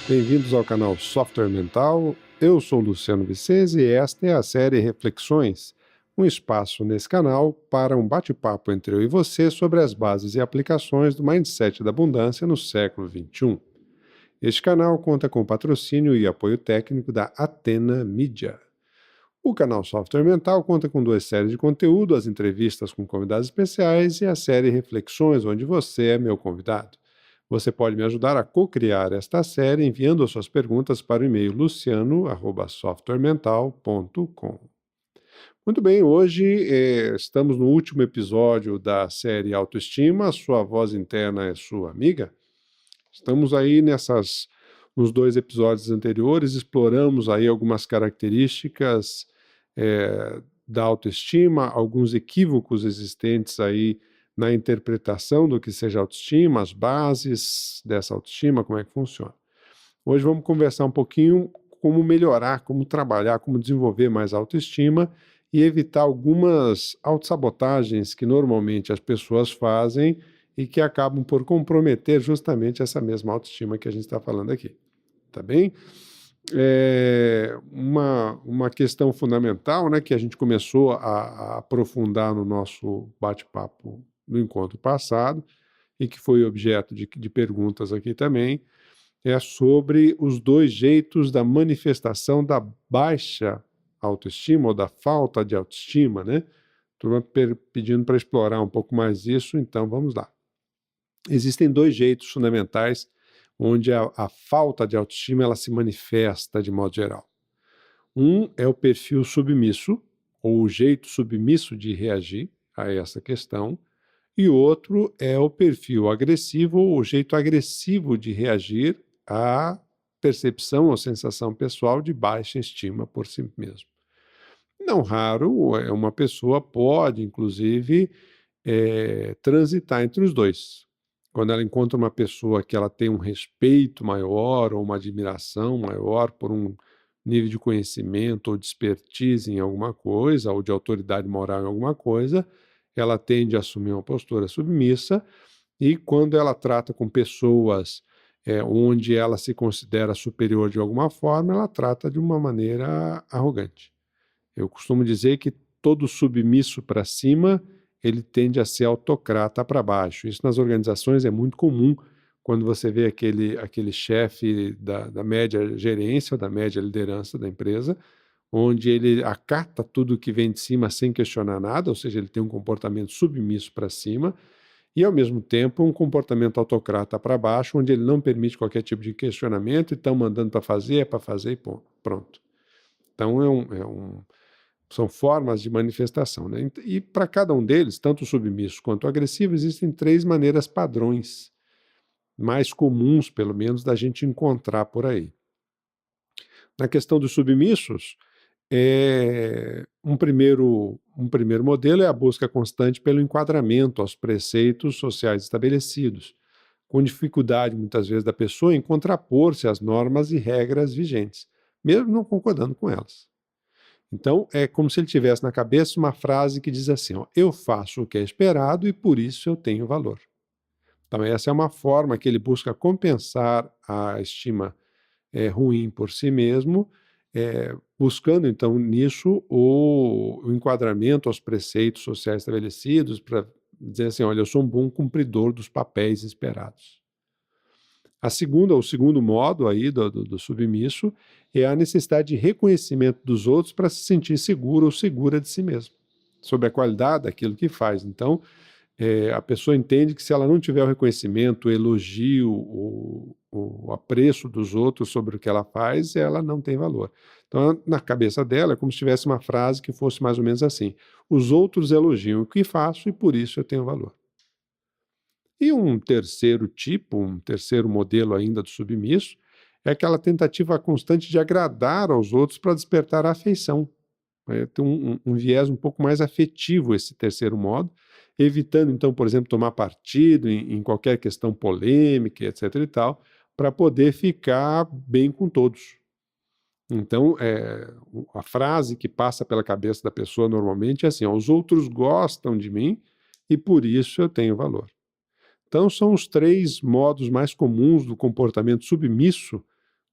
bem-vindos ao canal Software Mental. Eu sou Luciano Vicenzi e esta é a série Reflexões, um espaço nesse canal para um bate-papo entre eu e você sobre as bases e aplicações do Mindset da Abundância no século XXI. Este canal conta com patrocínio e apoio técnico da Athena Media. O canal Software Mental conta com 2 séries de conteúdo, as entrevistas com convidados especiais e a série Reflexões, onde você é meu convidado. Você pode me ajudar a co-criar esta série enviando as suas perguntas para o e-mail luciano@softwaremental.com. Muito bem, hoje estamos no último episódio da série Autoestima, sua voz interna é sua amiga. Estamos aí nos 2 episódios anteriores, exploramos aí algumas características da autoestima, alguns equívocos existentes aí na interpretação do que seja autoestima, as bases dessa autoestima, como é que funciona. Hoje vamos conversar um pouquinho como melhorar, como trabalhar, como desenvolver mais autoestima e evitar algumas autossabotagens que normalmente as pessoas fazem e que acabam por comprometer justamente essa mesma autoestima que a gente está falando aqui. Tá bem? Uma questão fundamental, né, que a gente começou a aprofundar no nosso bate-papo no encontro passado, e que foi objeto de perguntas aqui também, é sobre os 2 jeitos da manifestação da baixa autoestima, ou da falta de autoestima, né? Estou pedindo para explorar um pouco mais isso, então vamos lá. Existem 2 jeitos fundamentais onde a falta de autoestima ela se manifesta de modo geral. Um é o perfil submisso, ou o jeito submisso de reagir a essa questão, e outro é o perfil agressivo, ou o jeito agressivo de reagir à percepção ou sensação pessoal de baixa estima por si mesmo. Não raro, uma pessoa pode, inclusive, transitar entre os 2. Quando ela encontra uma pessoa que ela tem um respeito maior ou uma admiração maior por um nível de conhecimento ou de expertise em alguma coisa, ou de autoridade moral em alguma coisa, ela tende a assumir uma postura submissa, e quando ela trata com pessoas onde ela se considera superior de alguma forma, ela trata de uma maneira arrogante. Eu costumo dizer que todo submisso para cima ele tende a ser autocrata para baixo. Isso nas organizações é muito comum, quando você vê aquele chefe da média gerência ou da média liderança da empresa, onde ele acata tudo que vem de cima sem questionar nada, ou seja, ele tem um comportamento submisso para cima, e ao mesmo tempo um comportamento autocrata para baixo, onde ele não permite qualquer tipo de questionamento, e estão mandando para fazer, é para fazer e pronto. Então são formas de manifestação, né? E para cada um deles, tanto submisso quanto agressivo, existem 3 maneiras padrões, mais comuns, pelo menos, da gente encontrar por aí. Na questão dos submissos, um primeiro modelo é a busca constante pelo enquadramento aos preceitos sociais estabelecidos, com dificuldade, muitas vezes, da pessoa em contrapor-se às normas e regras vigentes, mesmo não concordando com elas. Então, é como se ele tivesse na cabeça uma frase que diz assim, ó, eu faço o que é esperado e por isso eu tenho valor. Então, essa é uma forma que ele busca compensar a estima ruim por si mesmo, buscando, então, nisso o enquadramento aos preceitos sociais estabelecidos para dizer assim, olha, eu sou um bom cumpridor dos papéis esperados. O segundo modo aí do submisso é a necessidade de reconhecimento dos outros para se sentir seguro ou segura de si mesmo, sobre a qualidade daquilo que faz. Então, a pessoa entende que se ela não tiver o reconhecimento, o elogio, o apreço dos outros sobre o que ela faz, ela não tem valor. Então, na cabeça dela, é como se tivesse uma frase que fosse mais ou menos assim, os outros elogiam o que faço e por isso eu tenho valor. E um terceiro modelo ainda do submisso, é aquela tentativa constante de agradar aos outros para despertar a afeição. Tem um viés um pouco mais afetivo esse terceiro modo, evitando então, por exemplo, tomar partido em qualquer questão polêmica, etc. e tal, para poder ficar bem com todos. Então, a frase que passa pela cabeça da pessoa normalmente é assim, ó, os outros gostam de mim e por isso eu tenho valor. Então, são os 3 modos mais comuns do comportamento submisso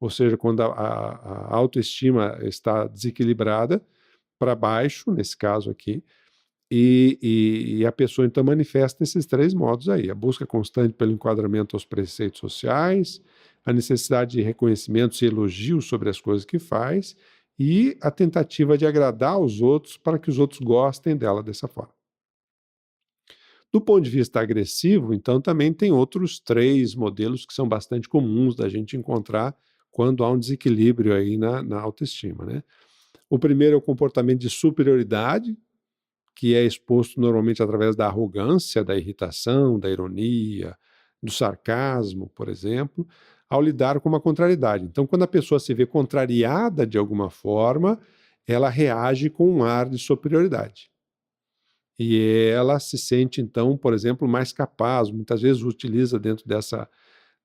ou seja, quando a autoestima está desequilibrada para baixo, nesse caso aqui, e a pessoa então manifesta esses três modos aí: a busca constante pelo enquadramento aos preceitos sociais, a necessidade de reconhecimentos e elogios sobre as coisas que faz, e a tentativa de agradar os outros para que os outros gostem dela dessa forma. Do ponto de vista agressivo, então, também tem outros três modelos que são bastante comuns da gente encontrar quando há um desequilíbrio aí na autoestima, né? O primeiro é o comportamento de superioridade, que é exposto normalmente através da arrogância, da irritação, da ironia, do sarcasmo, por exemplo, ao lidar com uma contrariedade. Então, quando a pessoa se vê contrariada de alguma forma, ela reage com um ar de superioridade. E ela se sente, então, por exemplo, mais capaz, muitas vezes utiliza dentro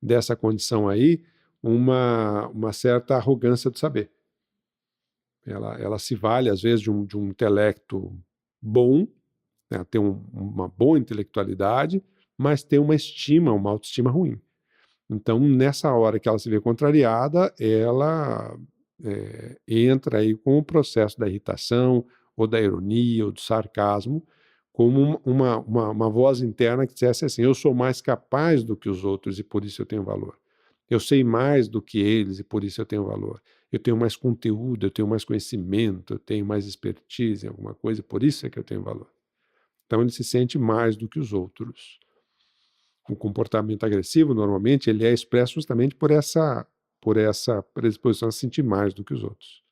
dessa condição aí uma certa arrogância do saber. Ela se vale, às vezes, de um intelecto bom, né, tem uma boa intelectualidade, mas tem uma autoestima ruim. Então, nessa hora que ela se vê contrariada, ela entra aí com o processo da irritação, ou da ironia, ou do sarcasmo, como uma voz interna que dissesse assim: eu sou mais capaz do que os outros e por isso eu tenho valor. Eu sei mais do que eles e por isso eu tenho valor. Eu tenho mais conteúdo, eu tenho mais conhecimento, eu tenho mais expertise em alguma coisa e por isso é que eu tenho valor. Então ele se sente mais do que os outros. O comportamento agressivo, normalmente, ele é expresso justamente por essa predisposição a se sentir mais do que os outros.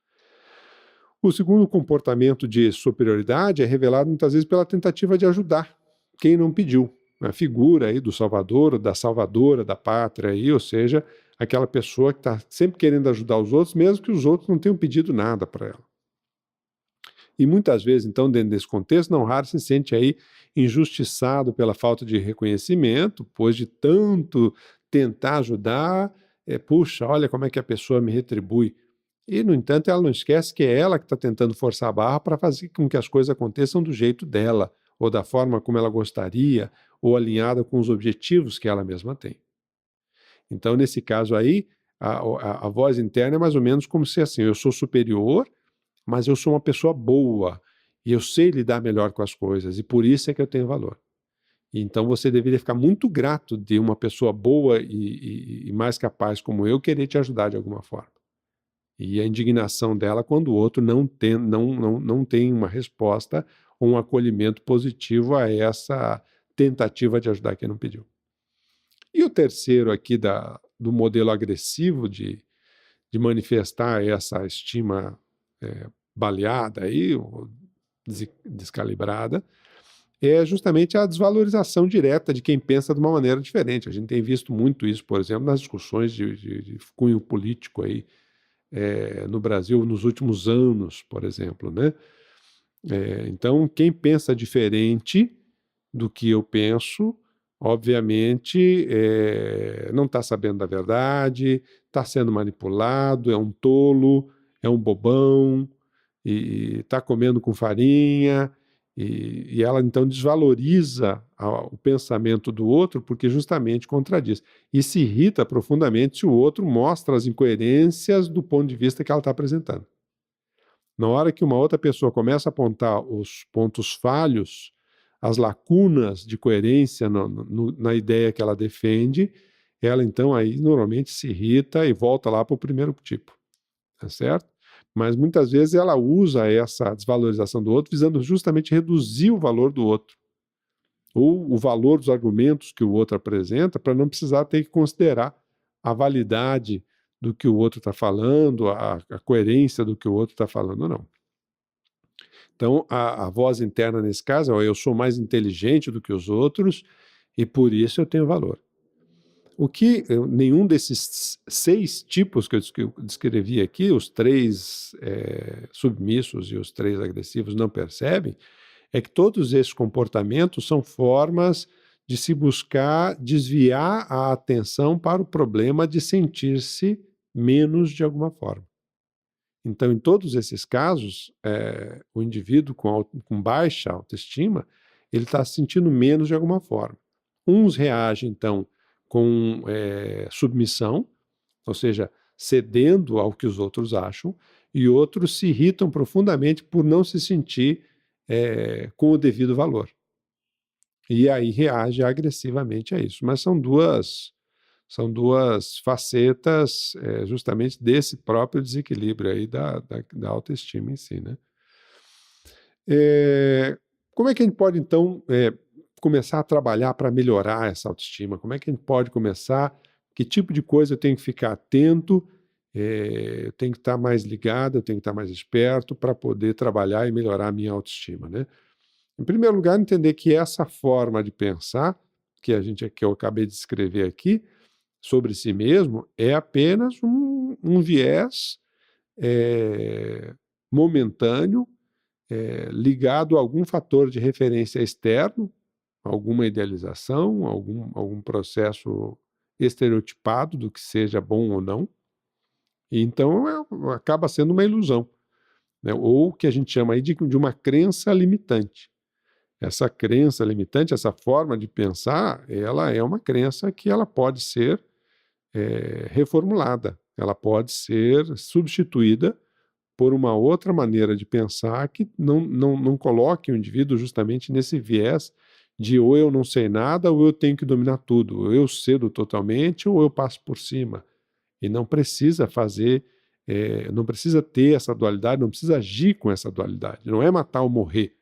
O segundo comportamento de superioridade é revelado muitas vezes pela tentativa de ajudar quem não pediu. A figura aí do salvador ou da salvadora da pátria, aí, ou seja, aquela pessoa que está sempre querendo ajudar os outros, mesmo que os outros não tenham pedido nada para ela. E muitas vezes, então, dentro desse contexto, não raro se sente aí injustiçado pela falta de reconhecimento, pois de tanto tentar ajudar, puxa, olha como é que a pessoa me retribui. E, no entanto, ela não esquece que é ela que está tentando forçar a barra para fazer com que as coisas aconteçam do jeito dela, ou da forma como ela gostaria, ou alinhada com os objetivos que ela mesma tem. Então, nesse caso aí, a voz interna é mais ou menos como se assim: eu sou superior, mas eu sou uma pessoa boa, e eu sei lidar melhor com as coisas, e por isso é que eu tenho valor. Então você deveria ficar muito grato de uma pessoa boa e mais capaz como eu querer te ajudar de alguma forma. E a indignação dela quando o outro não tem uma resposta ou um acolhimento positivo a essa tentativa de ajudar quem não pediu. E o terceiro aqui do modelo agressivo de manifestar essa estima baleada aí, ou descalibrada, é justamente a desvalorização direta de quem pensa de uma maneira diferente. A gente tem visto muito isso, por exemplo, nas discussões de cunho político aí, no Brasil nos últimos anos, por exemplo, né? Então, quem pensa diferente do que eu penso, obviamente, não está sabendo da verdade, está sendo manipulado, é um tolo, é um bobão, e está comendo com farinha, e ela então desvaloriza o pensamento do outro porque justamente contradiz. E se irrita profundamente se o outro mostra as incoerências do ponto de vista que ela está apresentando. Na hora que uma outra pessoa começa a apontar os pontos falhos, as lacunas de coerência na ideia que ela defende, ela então aí normalmente se irrita e volta lá para o primeiro tipo, tá certo? Mas muitas vezes ela usa essa desvalorização do outro visando justamente reduzir o valor do outro, ou o valor dos argumentos que o outro apresenta, para não precisar ter que considerar a validade do que o outro está falando, a coerência do que o outro está falando, não. Então, a voz interna nesse caso é: eu sou mais inteligente do que os outros e por isso eu tenho valor. O que nenhum desses 6 tipos que eu descrevi aqui, os 3 submissos e os 3 agressivos, não percebem, é que todos esses comportamentos são formas de se buscar desviar a atenção para o problema de sentir-se menos de alguma forma. Então, em todos esses casos, o indivíduo com baixa autoestima, ele está se sentindo menos de alguma forma. Uns reagem, então, com submissão, ou seja, cedendo ao que os outros acham, e outros se irritam profundamente por não se sentir com o devido valor. E aí reage agressivamente a isso. Mas são duas facetas justamente desse próprio desequilíbrio aí da autoestima em si, né? Como é que a gente pode, então, começar a trabalhar para melhorar essa autoestima? Como é que a gente pode começar? Que tipo de coisa eu tenho que ficar atento? Eu tenho que estar mais ligado, eu tenho que estar mais esperto para poder trabalhar e melhorar a minha autoestima, né? Em primeiro lugar, entender que essa forma de pensar que eu acabei de escrever aqui sobre si mesmo é apenas um viés momentâneo, ligado a algum fator de referência externo, alguma idealização, algum processo estereotipado do que seja bom ou não. E então acaba sendo uma ilusão, né? Ou o que a gente chama aí de uma crença limitante. Essa crença limitante, essa forma de pensar, ela é uma crença que ela pode ser reformulada, ela pode ser substituída por uma outra maneira de pensar que não coloque o indivíduo justamente nesse viés de ou eu não sei nada ou eu tenho que dominar tudo, ou eu cedo totalmente ou eu passo por cima. E não precisa fazer, não precisa ter essa dualidade, não precisa agir com essa dualidade. Não é matar ou morrer.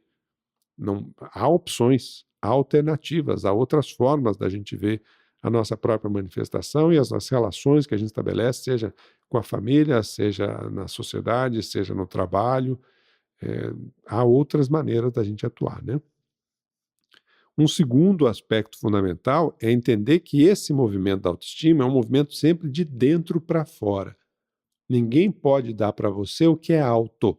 Não, há opções, há alternativas, há outras formas da gente ver a nossa própria manifestação e as relações que a gente estabelece, seja com a família, seja na sociedade, seja no trabalho. Há outras maneiras da gente atuar, né? Um segundo aspecto fundamental é entender que esse movimento da autoestima é um movimento sempre de dentro para fora. Ninguém pode dar para você o que é auto.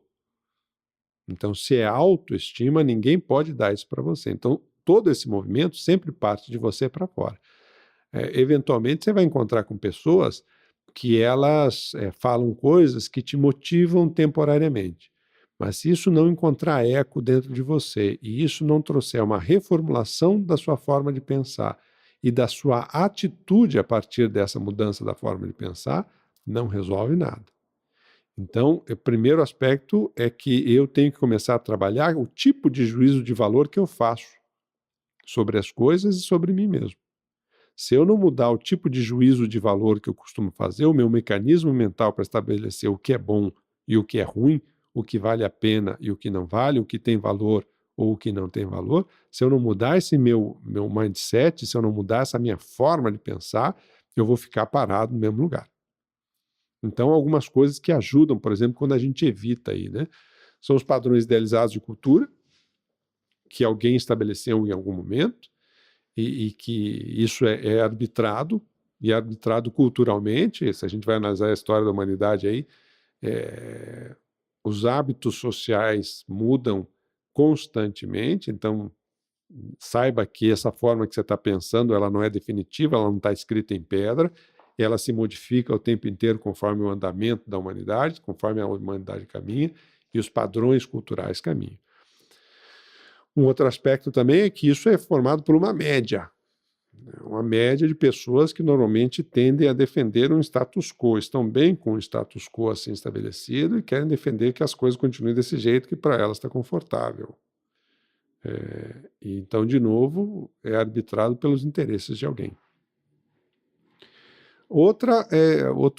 Então, se é autoestima, ninguém pode dar isso para você. Então, todo esse movimento sempre parte de você para fora. Eventualmente, você vai encontrar com pessoas que elas falam coisas que te motivam temporariamente. Mas se isso não encontrar eco dentro de você e isso não trouxer uma reformulação da sua forma de pensar e da sua atitude a partir dessa mudança da forma de pensar, não resolve nada. Então, o primeiro aspecto é que eu tenho que começar a trabalhar o tipo de juízo de valor que eu faço sobre as coisas e sobre mim mesmo. Se eu não mudar o tipo de juízo de valor que eu costumo fazer, o meu mecanismo mental para estabelecer o que é bom e o que é ruim, o que vale a pena e o que não vale, o que tem valor ou o que não tem valor, se eu não mudar esse meu mindset, se eu não mudar essa minha forma de pensar, eu vou ficar parado no mesmo lugar. Então, algumas coisas que ajudam, por exemplo, quando a gente evita aí, né? São os padrões idealizados de cultura, que alguém estabeleceu em algum momento, e que isso é arbitrado, e é arbitrado culturalmente. Se a gente vai analisar a história da humanidade aí, os hábitos sociais mudam constantemente, então saiba que essa forma que você está pensando, ela não é definitiva, ela não está escrita em pedra, ela se modifica o tempo inteiro conforme o andamento da humanidade, conforme a humanidade caminha e os padrões culturais caminham. Um outro aspecto também é que isso é formado por uma média de pessoas que normalmente tendem a defender um status quo, estão bem com o status quo assim estabelecido e querem defender que as coisas continuem desse jeito que para elas está confortável. Então, de novo, é arbitrado pelos interesses de alguém. Outro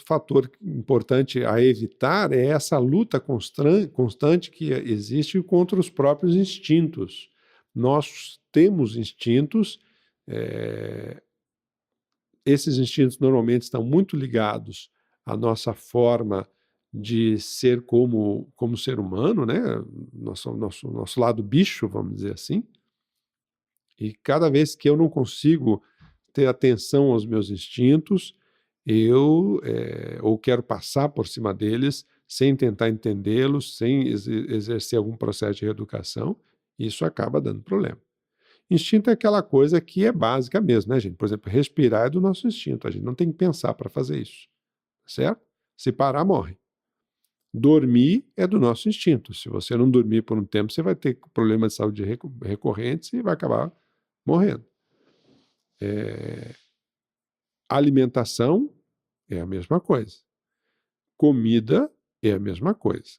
fator importante a evitar é essa luta constante que existe contra os próprios instintos. Nós temos instintos, esses instintos normalmente estão muito ligados à nossa forma de ser como ser humano, né? Nosso lado bicho, vamos dizer assim. E cada vez que eu não consigo ter atenção aos meus instintos, eu ou quero passar por cima deles sem tentar entendê-los, sem exercer algum processo de reeducação, isso acaba dando problema. Instinto é aquela coisa que é básica mesmo, né, gente? Por exemplo, respirar é do nosso instinto, a gente não tem que pensar para fazer isso, certo? Se parar, morre. Dormir é do nosso instinto. Se você não dormir por um tempo, você vai ter problemas de saúde recorrentes e vai acabar morrendo. Alimentação é a mesma coisa. Comida é a mesma coisa.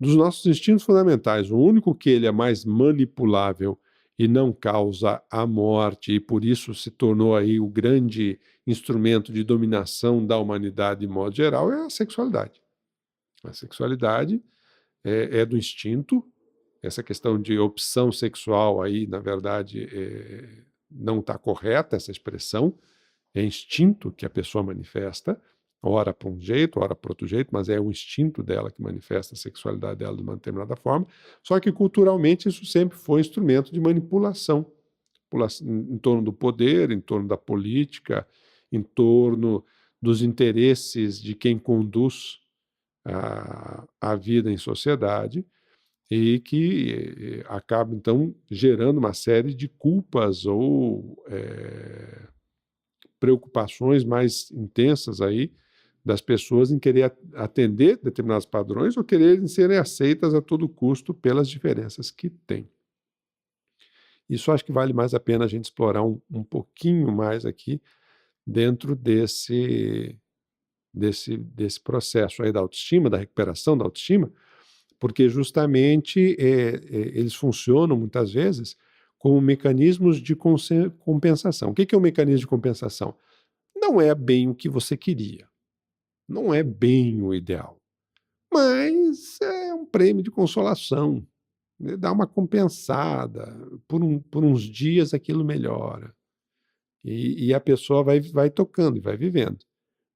Dos nossos instintos fundamentais, o único que ele é mais manipulável e não causa a morte, e por isso se tornou aí o grande instrumento de dominação da humanidade de modo geral, é a sexualidade. A sexualidade é do instinto, essa questão de opção sexual aí, na verdade, não está correta essa expressão, é instinto que a pessoa manifesta, ora para um jeito, ora para outro jeito, mas é o instinto dela que manifesta a sexualidade dela de uma determinada forma, só que culturalmente isso sempre foi instrumento de manipulação, em torno do poder, em torno da política, em torno dos interesses de quem conduz a vida em sociedade, e que acaba, então, gerando uma série de culpas ou preocupações mais intensas aí das pessoas em querer atender determinados padrões ou quererem serem aceitas a todo custo pelas diferenças que têm. Isso acho que vale mais a pena a gente explorar um pouquinho mais aqui dentro desse processo aí da autoestima, da recuperação da autoestima, porque justamente eles funcionam muitas vezes como mecanismos de compensação. O que é um mecanismo de compensação? Não é bem o que você queria, não é bem o ideal, mas é um prêmio de consolação, né? Dá uma compensada, por uns dias aquilo melhora, e a pessoa vai tocando e vai vivendo.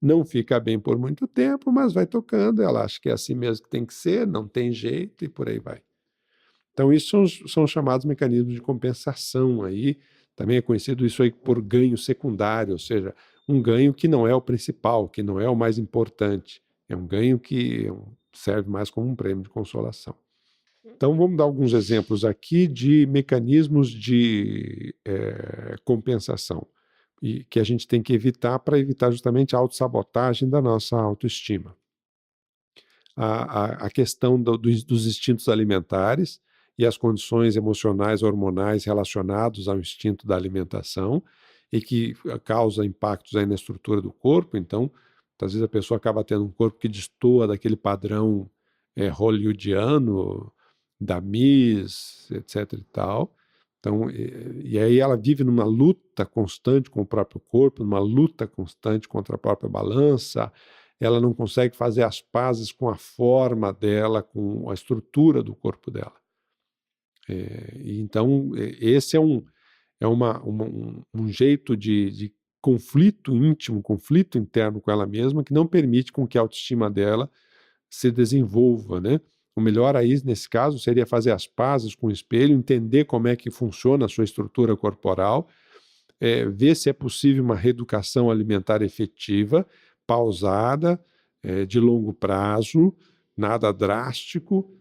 Não fica bem por muito tempo, mas vai tocando, ela acha que é assim mesmo que tem que ser, não tem jeito e por aí vai. Então isso são chamados mecanismos de compensação aí, também é conhecido isso aí por ganho secundário, ou seja, um ganho que não é o principal, que não é o mais importante, é um ganho que serve mais como um prêmio de consolação. Então vamos dar alguns exemplos aqui de mecanismos de compensação e que a gente tem que evitar para evitar justamente a autossabotagem da nossa autoestima. A questão dos instintos alimentares e as condições emocionais, hormonais relacionados ao instinto da alimentação e que causa impactos aí na estrutura do corpo. Então, às vezes a pessoa acaba tendo um corpo que destoa daquele padrão hollywoodiano, da Miss, etc e tal. Então, e aí ela vive numa luta constante com o próprio corpo, numa luta constante contra a própria balança, ela não consegue fazer as pazes com a forma dela, com a estrutura do corpo dela. Então, esse é um jeito de conflito íntimo, conflito interno com ela mesma, que não permite com que a autoestima dela se desenvolva, né? O melhor aí, nesse caso, seria fazer as pazes com o espelho, entender como é que funciona a sua estrutura corporal, ver se é possível uma reeducação alimentar efetiva, pausada, de longo prazo, nada drástico,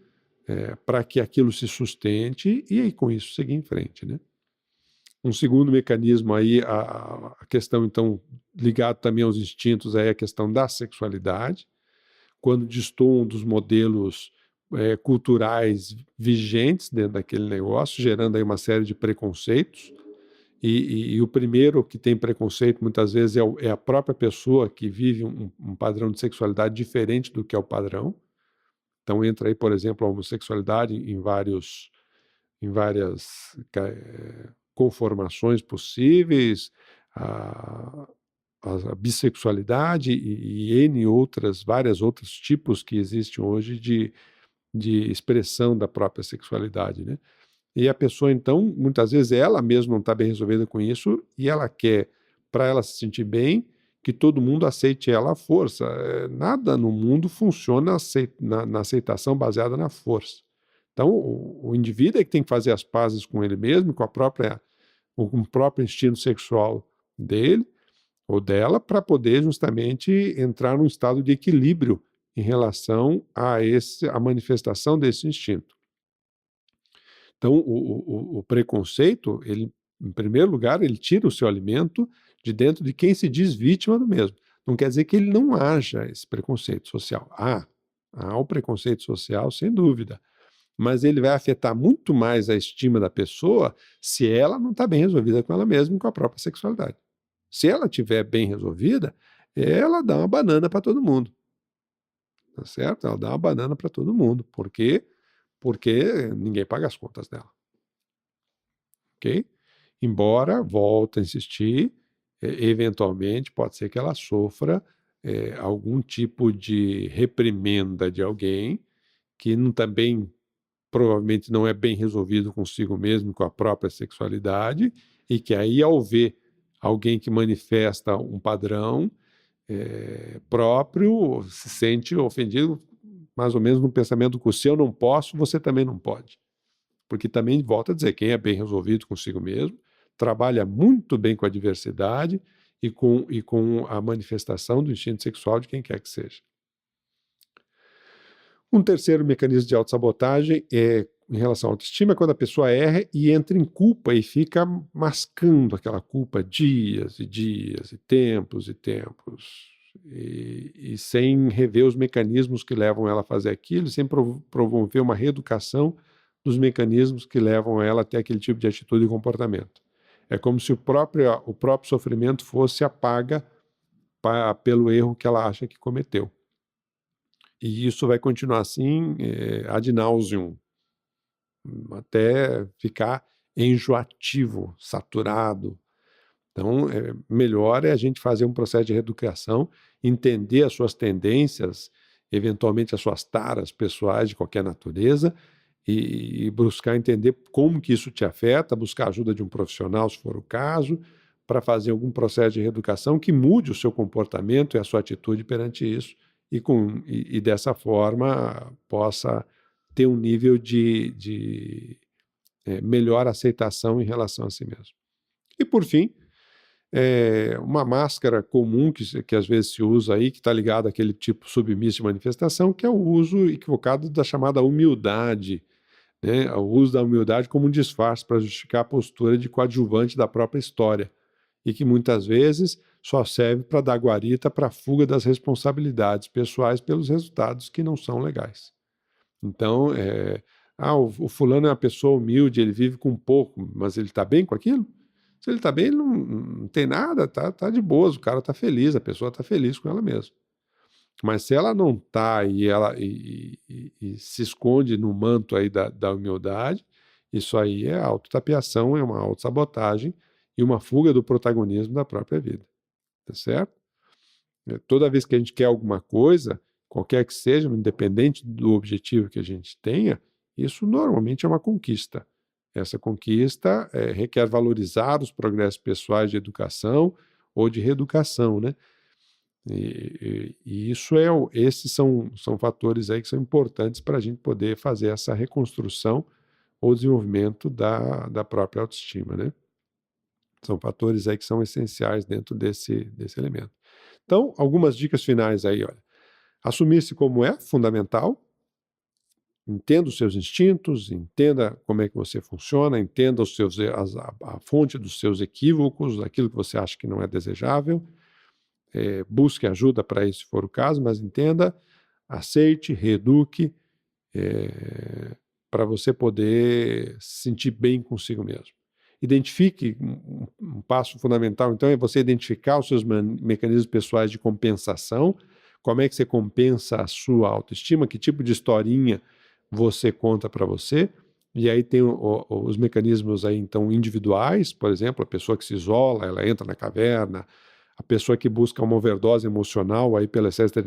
para que aquilo se sustente e aí com isso seguir em frente, né? Um segundo mecanismo aí, a questão então ligado também aos instintos, é a questão da sexualidade, quando destoam dos modelos culturais vigentes dentro daquele negócio, gerando aí uma série de preconceitos. E o primeiro que tem preconceito, muitas vezes, é a própria pessoa que vive um padrão de sexualidade diferente do que é o padrão. Então, entra aí, por exemplo, a homossexualidade em várias conformações possíveis, a bissexualidade e N vários outros tipos que existem hoje de expressão da própria sexualidade, né? E a pessoa, então, muitas vezes ela mesma não está bem resolvida com isso e ela quer, para ela se sentir bem, que todo mundo aceite ela à força. Nada no mundo funciona na aceitação baseada na força. Então, o indivíduo é que tem que fazer as pazes com ele mesmo, com o próprio instinto sexual dele ou dela, para poder justamente entrar num estado de equilíbrio em relação a manifestação desse instinto. Então, o preconceito, ele, em primeiro lugar, ele tira o seu alimento de dentro de quem se diz vítima do mesmo. Não quer dizer que ele não haja esse preconceito social. Há o preconceito social, sem dúvida. Mas ele vai afetar muito mais a estima da pessoa se ela não está bem resolvida com ela mesma e com a própria sexualidade. Se ela estiver bem resolvida, ela dá uma banana para todo mundo. tá certo? Ela dá uma banana para todo mundo. Por quê? Porque ninguém paga as contas dela. Ok? Embora, volto a insistir, eventualmente pode ser que ela sofra algum tipo de reprimenda de alguém que também provavelmente não é bem resolvido consigo mesmo, com a própria sexualidade, e que aí, ao ver alguém que manifesta um padrão próprio, se sente ofendido, mais ou menos no pensamento que se eu não posso, você também não pode. Porque também, volto a dizer, quem é bem resolvido consigo mesmo, trabalha muito bem com a diversidade e com a manifestação do instinto sexual de quem quer que seja. Um terceiro mecanismo de autossabotagem em relação à autoestima é quando a pessoa erra e entra em culpa e fica mascando aquela culpa dias e dias, e tempos, e sem rever os mecanismos que levam ela a fazer aquilo, sem promover uma reeducação dos mecanismos que levam ela até aquele tipo de atitude e comportamento. É como se o próprio sofrimento fosse a paga pelo erro que ela acha que cometeu. E isso vai continuar assim ad nauseam, até ficar enjoativo, saturado. Então, melhor é a gente fazer um processo de reeducação, entender as suas tendências, eventualmente as suas taras pessoais de qualquer natureza, e buscar entender como que isso te afeta, buscar a ajuda de um profissional, se for o caso, para fazer algum processo de reeducação que mude o seu comportamento e a sua atitude perante isso, e dessa forma possa ter um nível de melhor aceitação em relação a si mesmo. E por fim, uma máscara comum que às vezes se usa aí, que está ligada àquele tipo submisso de manifestação, que é o uso equivocado da chamada humildade, né? O uso da humildade como um disfarce para justificar a postura de coadjuvante da própria história, e que muitas vezes só serve para dar guarita para a fuga das responsabilidades pessoais pelos resultados que não são legais. Então, o fulano é uma pessoa humilde, ele vive com pouco, mas ele está bem com aquilo? Se ele está bem, ele não tem nada, tá de boas, o cara está feliz, a pessoa está feliz com ela mesma. Mas se ela não está e se esconde no manto aí da humildade, isso aí é autotapiação, é uma autossabotagem e uma fuga do protagonismo da própria vida, tá certo? Toda vez que a gente quer alguma coisa, qualquer que seja, independente do objetivo que a gente tenha, isso normalmente é uma conquista. Essa conquista requer valorizar os progressos pessoais de educação ou de reeducação, né? E esses são fatores aí que são importantes para a gente poder fazer essa reconstrução ou desenvolvimento da própria autoestima, né? São fatores aí que são essenciais dentro desse elemento. Então, algumas dicas finais aí, olha. Assumir-se como é fundamental. Entenda os seus instintos, entenda como é que você funciona, entenda a fonte dos seus equívocos, aquilo que você acha que não é desejável. Busque ajuda para isso, se for o caso, mas entenda, aceite, reeduque, para você poder se sentir bem consigo mesmo. Identifique, um passo fundamental, então, é você identificar os seus mecanismos pessoais de compensação, como é que você compensa a sua autoestima, que tipo de historinha você conta para você, e aí tem os mecanismos aí, então, individuais, por exemplo, a pessoa que se isola, ela entra na caverna, a pessoa que busca uma overdose emocional aí pelo excesso de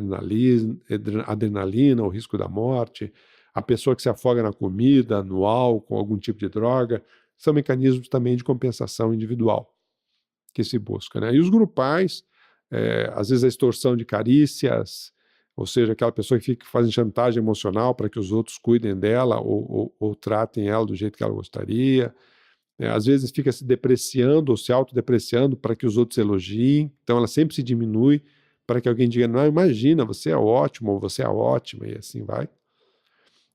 adrenalina, o risco da morte, a pessoa que se afoga na comida, no álcool, algum tipo de droga, são mecanismos também de compensação individual que se busca, né? E os grupais, às vezes a extorsão de carícias, ou seja, aquela pessoa que fica fazendo chantagem emocional para que os outros cuidem dela ou tratem ela do jeito que ela gostaria. Às vezes fica se depreciando ou se autodepreciando para que os outros elogiem, então ela sempre se diminui para que alguém diga, não, imagina, você é ótimo, ou você é ótima, e assim vai.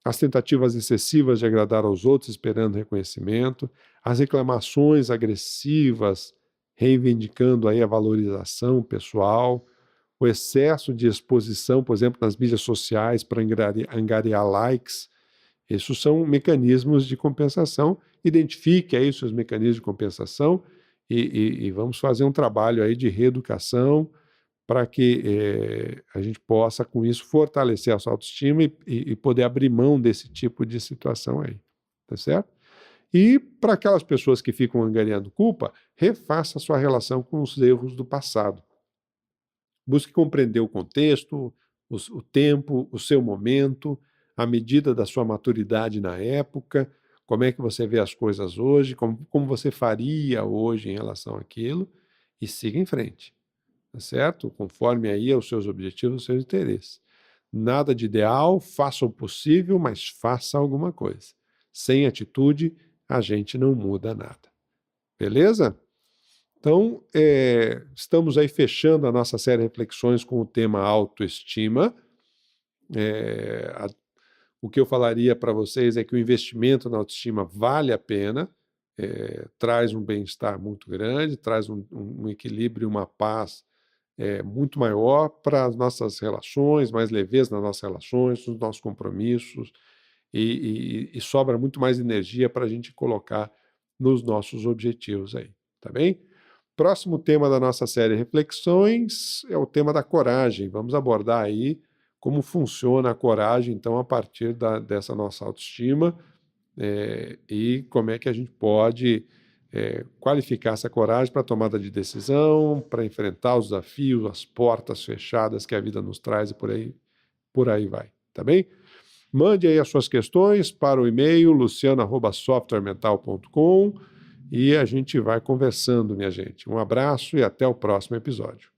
As tentativas excessivas de agradar aos outros esperando reconhecimento, as reclamações agressivas, reivindicando aí a valorização pessoal, o excesso de exposição, por exemplo, nas mídias sociais para angariar likes. Esses são mecanismos de compensação. Identifique aí os seus mecanismos de compensação e vamos fazer um trabalho aí de reeducação para que a gente possa, com isso, fortalecer a sua autoestima e poder abrir mão desse tipo de situação aí, tá certo? E para aquelas pessoas que ficam angariando culpa, refaça a sua relação com os erros do passado. Busque compreender o contexto, o tempo, o seu momento, a medida da sua maturidade na época, como é que você vê as coisas hoje, como você faria hoje em relação àquilo, e siga em frente, tá certo? Conforme aí aos seus objetivos, aos seus interesses. Nada de ideal, faça o possível, mas faça alguma coisa. Sem atitude, a gente não muda nada. Beleza? Então, estamos aí fechando a nossa série de reflexões com o tema autoestima. O que eu falaria para vocês é que o investimento na autoestima vale a pena, traz um bem-estar muito grande, traz um equilíbrio e uma paz muito maior para as nossas relações, mais leveza nas nossas relações, nos nossos compromissos, e sobra muito mais energia para a gente colocar nos nossos objetivos aí, tá bem? Próximo tema da nossa série Reflexões é o tema da coragem. Vamos abordar aí como funciona a coragem, então, a partir dessa nossa autoestima, e como é que a gente pode qualificar essa coragem para a tomada de decisão, para enfrentar os desafios, as portas fechadas que a vida nos traz e por aí vai, tá bem? Mande aí as suas questões para o e-mail luciano@softwaremental.com e a gente vai conversando, minha gente. Um abraço e até o próximo episódio.